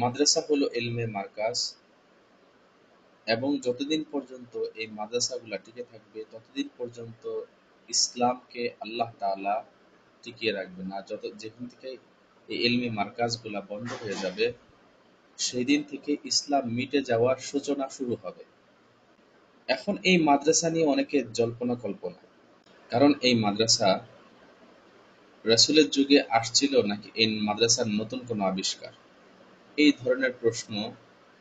মাদ্রাসা হলো ইলমে মারকাজ, এবং যতদিন পর্যন্ত এই মাদ্রাসাগুলা টিকে থাকবে ততদিন পর্যন্ত ইসলামকে আল্লাহ তাআলা টিকিয়ে রাখবেন। আর যেখান থেকে এই ইলমি মারকাজগুলা বন্ধ হয়ে যাবে, সেই দিন থেকে ইসলাম মিটে যাওয়ার সূচনা শুরু হবে। এখন এই মাদ্রাসা নিয়ে অনেকে জল্পনা কল্পনা, কারণ এই মাদ্রাসা রাসূলের যুগে আসছিল নাকি এই মাদ্রাসার নতুন কোনো আবিষ্কার? এই ধরনের প্রশ্ন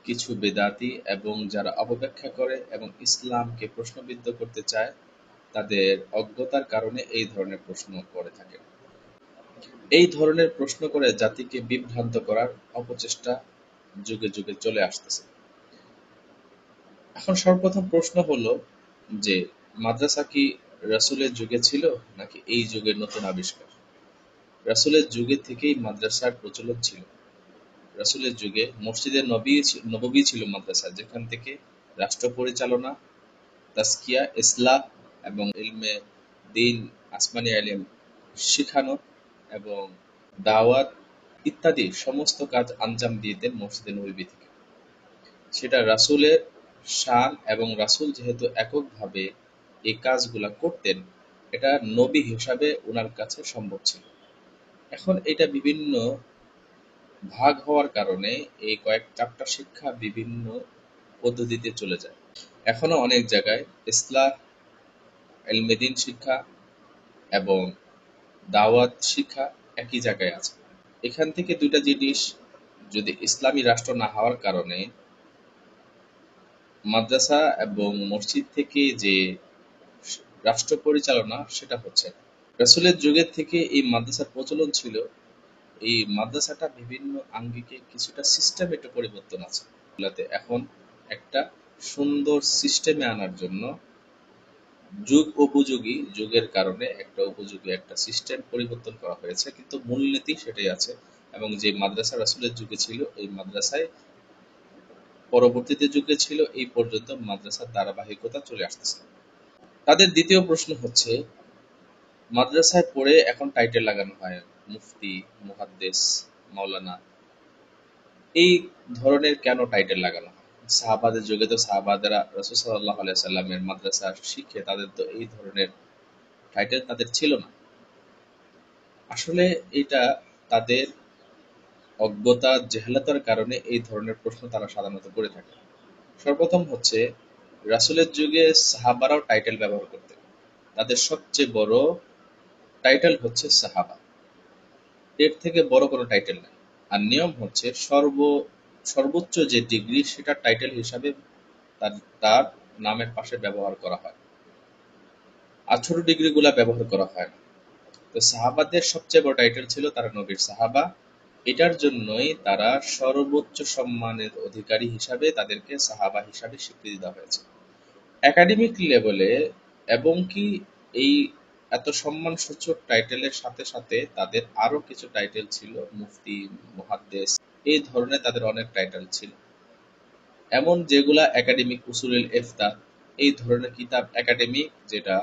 কিছু বেদাতি এবং যারা অপব্যাখ্যা করে এবং ইসলামকে প্রশ্নবিদ্ধ করতে চায়, তাদের অজ্ঞতার কারণে এই ধরনের প্রশ্ন করে থাকে। এই ধরনের প্রশ্ন করে জাতিকে বিভ্রান্ত করার অপচেষ্টা যুগে যুগে চলে আসতেছে। এখন সর্বপ্রথম প্রশ্ন হলো যে, মাদ্রাসা কি রাসূলের যুগে ছিল নাকি এই যুগের নতুন আবিষ্কার? রাসূলের যুগে থেকেই মাদ্রাসার প্রচলন ছিল। রাসূলের যুগে মসজিদে নববী ছিল মাদ্রাসা, যেখান থেকে রাষ্ট্র পরিচালনা, তাজকিয়া, ইসলাহ এবং ইলমে দ্বীন, আসমানী ইলম শিখানো এবং দাওয়াত ইত্যাদি সমস্ত কাজ আঞ্জাম দিতেন মসজিদে নববী থেকে। সেটা রাসূলের শান, এবং রাসূল যেহেতু এককভাবে এই কাজগুলা করতেন, এটা নবী হিসাবে উনার কাছে সম্ভব ছিল। এখন এটা বিভিন্ন ভাগ হওয়ার কারণে এই কয়েক চারটা শিক্ষা বিভিন্ন পদ্ধতিতে চলে যায়। এখনো অনেক জায়গায় ইসলাহ, ইলমে দ্বীন শিক্ষা এবং দাওয়াত শিক্ষা একই জায়গায় আছে। এখান থেকে দুইটা জিনিস, যদি ইসলামী রাষ্ট্র না হওয়ার কারণে মাদ্রাসা এবং মসজিদ থেকে যে রাষ্ট্র পরিচালনা, সেটা হচ্ছে না। রাসূলের যুগের থেকে এই মাদ্রাসার প্রচলন ছিল। এই মাদ্রাসাটা বিভিন্ন আঙ্গিকে কিছুটা সিস্টেমে একটু পরিবর্তন আছে। এখন একটা সুন্দর সিস্টেমে আনার জন্য যুগের কারণে একটা উপযোগী একটা সিস্টেম পরিবর্তন করা হয়েছে, কিন্তু মূলনীতি সেটাই আছে। এবং যে মাদ্রাসা রাসূলের যুগে ছিল, এই মাদ্রাসায় পরবর্তীতে যুগে ছিল, এই পর্যন্ত মাদ্রাসার ধারাবাহিকতা চলে আসতেছে। তাদের দ্বিতীয় প্রশ্ন হচ্ছে, মাদ্রাসায় পড়ে এখন টাইটেল লাগানো হয় মুফতি, মুহাদ্দিস, মাওলানা, এই ধরনের কেন টাইটেল লাগানো হয়? সাহাবাদের যুগে তো সাহাবাদেরা রাসূল সাল্লাল্লাহু আলাইহি সাল্লামের মাদ্রাসা শিখে তাদের তো এই ধরনের টাইটেল তাদের ছিল না। আসলে এটা তাদের অজ্ঞতা, জেহালাতের কারণে এই ধরনের প্রশ্ন তারা সাধারণত করে থাকে। সর্বপ্রথম হচ্ছে, রাসূলের যুগে সাহাবারাও টাইটেল ব্যবহার করতেন। তাদের সবচেয়ে বড় টাইটেল হচ্ছে সাহাবা। এর থেকে বড় কোনো টাইটেল নাই। আর নিয়ম হচ্ছে সর্বোচ্চ যে ডিগ্রি, সেটা টাইটেল হিসাবে তার তার নামের পাশে ব্যবহার করা হয়, আর ছোট ডিগ্রিগুলা ব্যবহার করা হয় না। তো সাহাবাদের সবচেয়ে বড় টাইটেল ছিল তারা নবীর সাহাবা। এটার জন্যই তারা সর্বোচ্চ সম্মানের অধিকারী হিসাবে তাদেরকে সাহাবা হিসাবে স্বীকৃতি দেওয়া হয়েছে একাডেমিক লেভেলে। এবং কি এই এত সম্মানসূচক টাইটেলের সাথে সাথে তাদের আরো কিছু টাইটেল ছিল, মুফতি, মুহাদ্দিস, এই ধরনের তাদের অনেক টাইটেল ছিল, এমন যেগুলা একাডেমিক, উসুলুল ইফতা, এই ধরনের কিতাব একাডেমিক, যেটা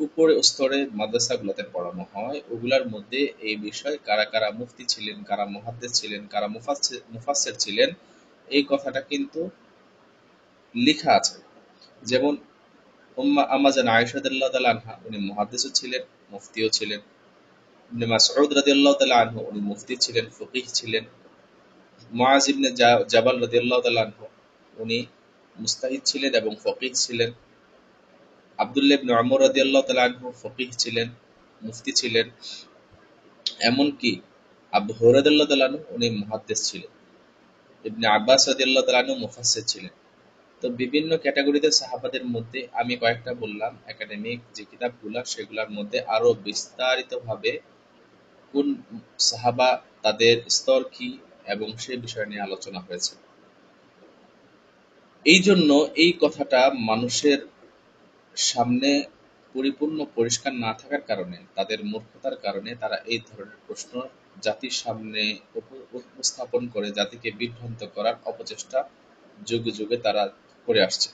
উপরে স্তরে মাদ্রাসাগুলোতে পড়ানো হয়, ওগুলার মধ্যে এই বিষয় কারা কারা মুফতি ছিলেন, কারা মুহাদ্দিস ছিলেন, কারা মুফাসসির ছিলেন, এই কথাটা কিন্তু লেখা আছে। যেমন আম্মাজান আয়েশা রাদিয়াল্লাহু তাআলা আনহা, উনি মুহাদ্দিসও ছিলেন, মুফতিও ছিলেন। ইবনে মাসউদ রাদিয়াল্লাহু তাআলা আনহু, উনি মুফতি ছিলেন, ফকিহ ছিলেন। মুআজ ইবনে জাবাল রাদিয়াল্লাহু তাআলা আনহু, উনি মুজতাহিদ ছিলেন এবং ফকিহ ছিলেন। আব্দুল্লাহ ইবনে উমর রাদিয়াল্লাহু তাআলা আনহু ফকিহ ছিলেন, মুফতি ছিলেন। এমনকি আবু হুরায়রা রাদিয়াল্লাহু তাআলা আনহু, উনি মুহাদ্দিস ছিলেন। ইবনে আব্বাস রাদিয়াল্লাহু তাআলা আনহু মুফাসসির ছিলেন। তো বিভিন্ন ক্যাটাগরিতে সাহাবাদের মধ্যে আমি কয়েকটা বললাম একাডেমিক যে কিতাবগুলা, সেগুলোর মধ্যে আরো বিস্তারিতভাবে কোন সাহাবা, তাদের স্তর কি, এবং সেই বিষয় নিয়ে আলোচনা হয়েছে। এই জন্য এই কথাটা মানুষের সামনে পরিপূর্ণ পরিষ্কার না থাকার কারণে, তাদের মূর্খতার কারণে তারা এই ধরনের প্রশ্ন জাতির সামনে উপস্থাপন করে জাতিকে বিভ্রান্ত করার অপচেষ্টা যুগে যুগে তারা করে আসছে।